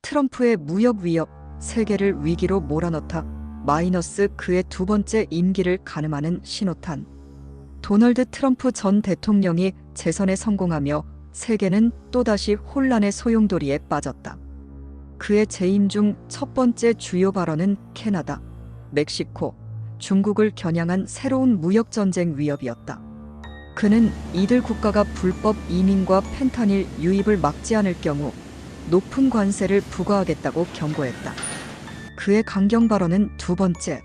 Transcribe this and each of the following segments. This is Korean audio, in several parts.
트럼프의 무역 위협, 세계를 위기로 몰아넣다. 마이너스 그의 두 번째 임기를 가늠하는 신호탄. 도널드 트럼프 전 대통령이 재선에 성공하며 세계는 또다시 혼란의 소용돌이에 빠졌다. 그의 재임 중 첫 번째 주요 발언은 캐나다, 멕시코, 중국을 겨냥한 새로운 무역전쟁 위협이었다. 그는 이들 국가가 불법 이민과 펜타닐 유입을 막지 않을 경우 높은 관세를 부과하겠다고 경고했다. 그의 강경 발언은 두 번째,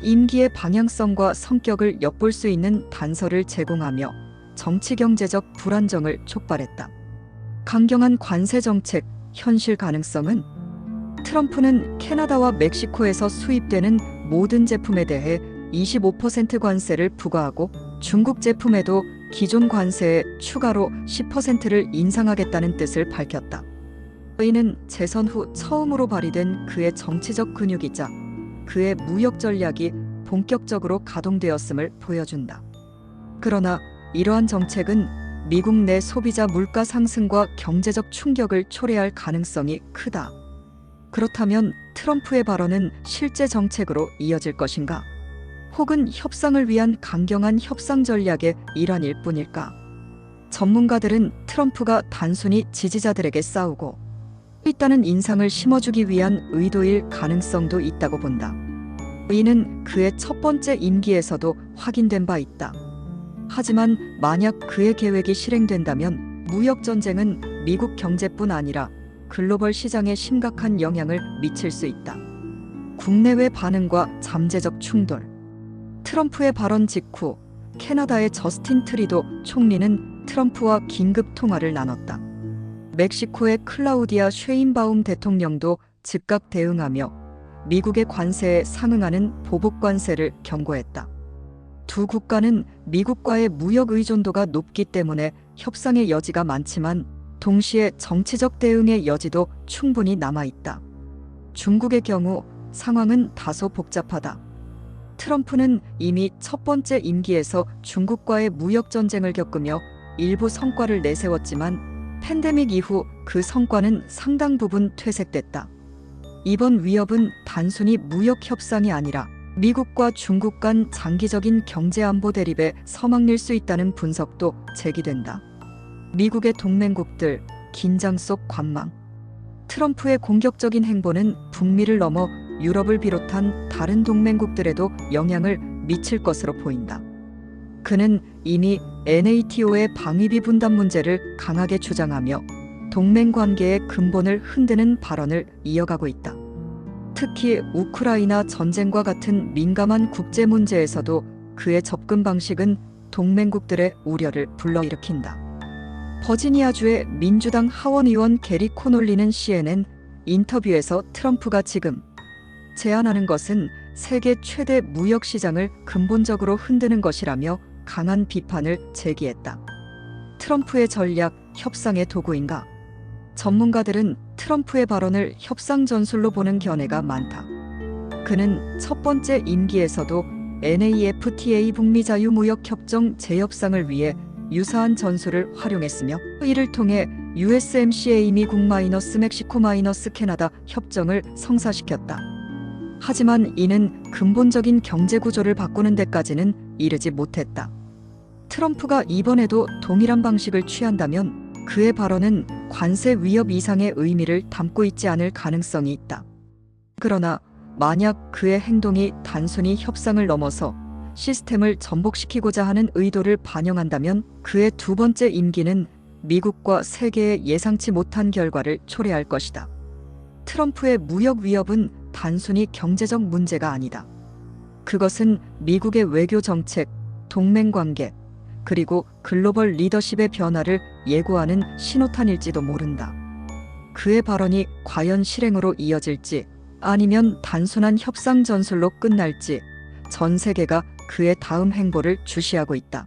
임기의 방향성과 성격을 엿볼 수 있는 단서를 제공하며 정치-경제적 불안정을 촉발했다. 강경한 관세 정책, 현실 가능성은 트럼프는 캐나다와 멕시코에서 수입되는 모든 제품에 대해 25% 관세를 부과하고 중국 제품에도 기존 관세에 추가로 10%를 인상하겠다는 뜻을 밝혔다. 이는 재선 후 처음으로 발휘된 그의 정치적 근육이자 그의 무역 전략이 본격적으로 가동되었음을 보여준다. 그러나 이러한 정책은 미국 내 소비자 물가 상승과 경제적 충격을 초래할 가능성이 크다. 그렇다면 트럼프의 발언은 실제 정책으로 이어질 것인가? 혹은 협상을 위한 강경한 협상 전략의 일환일 뿐일까? 전문가들은 트럼프가 단순히 지지자들에게 싸우고 있다는 인상을 심어주기 위한 의도일 가능성도 있다고 본다. 이는 그의 첫 번째 임기에서도 확인된 바 있다. 하지만 만약 그의 계획이 실행된다면 무역전쟁은 미국 경제뿐 아니라 글로벌 시장에 심각한 영향을 미칠 수 있다. 국내외 반응과 잠재적 충돌. 트럼프의 발언 직후 캐나다의 저스틴 트리도 총리는 트럼프와 긴급 통화를 나눴다. 멕시코의 클라우디아 쉐인바움 대통령도 즉각 대응하며 미국의 관세에 상응하는 보복 관세를 경고했다. 두 국가는 미국과의 무역 의존도가 높기 때문에 협상의 여지가 많지만 동시에 정치적 대응의 여지도 충분히 남아있다. 중국의 경우 상황은 다소 복잡하다. 트럼프는 이미 첫 번째 임기에서 중국과의 무역 전쟁을 겪으며 일부 성과를 내세웠지만 팬데믹 이후 그 성과는 상당 부분 퇴색됐다. 이번 위협은 단순히 무역 협상이 아니라 미국과 중국 간 장기적인 경제안보 대립에 서막릴 수 있다는 분석도 제기된다. 미국의 동맹국들, 긴장 속 관망. 트럼프의 공격적인 행보는 북미를 넘어 유럽을 비롯한 다른 동맹국들에도 영향을 미칠 것으로 보인다. 그는 이미 NATO의 방위비 분담 문제를 강하게 주장하며 동맹 관계의 근본을 흔드는 발언을 이어가고 있다. 특히 우크라이나 전쟁과 같은 민감한 국제 문제에서도 그의 접근 방식은 동맹국들의 우려를 불러일으킨다. 버지니아주의 민주당 하원 의원 게리 코놀리는 CNN 인터뷰에서 트럼프가 지금 제안하는 것은 세계 최대 무역 시장을 근본적으로 흔드는 것이라며 강한 비판을 제기했다. 트럼프의 전략, 협상의 도구인가? 전문가들은 트럼프의 발언을 협상 전술로 보는 견해가 많다. 그는 첫 번째 임기에서도 NAFTA 북미 자유무역협정 재협상을 위해 유사한 전술을 활용했으며 이를 통해 USMCA 미국-멕시코-캐나다 협정을 성사시켰다. 하지만 이는 근본적인 경제 구조를 바꾸는 데까지는 이르지 못했다. 트럼프가 이번에도 동일한 방식을 취한다면 그의 발언은 관세 위협 이상의 의미를 담고 있지 않을 가능성이 있다. 그러나 만약 그의 행동이 단순히 협상을 넘어서 시스템을 전복시키고자 하는 의도를 반영한다면 그의 두 번째 임기는 미국과 세계의 예상치 못한 결과를 초래할 것이다. 트럼프의 무역 위협은 단순히 경제적 문제가 아니다. 그것은 미국의 외교 정책, 동맹 관계, 그리고 글로벌 리더십의 변화를 예고하는 신호탄일지도 모른다. 그의 발언이 과연 실행으로 이어질지 아니면 단순한 협상 전술로 끝날지 전 세계가 그의 다음 행보를 주시하고 있다.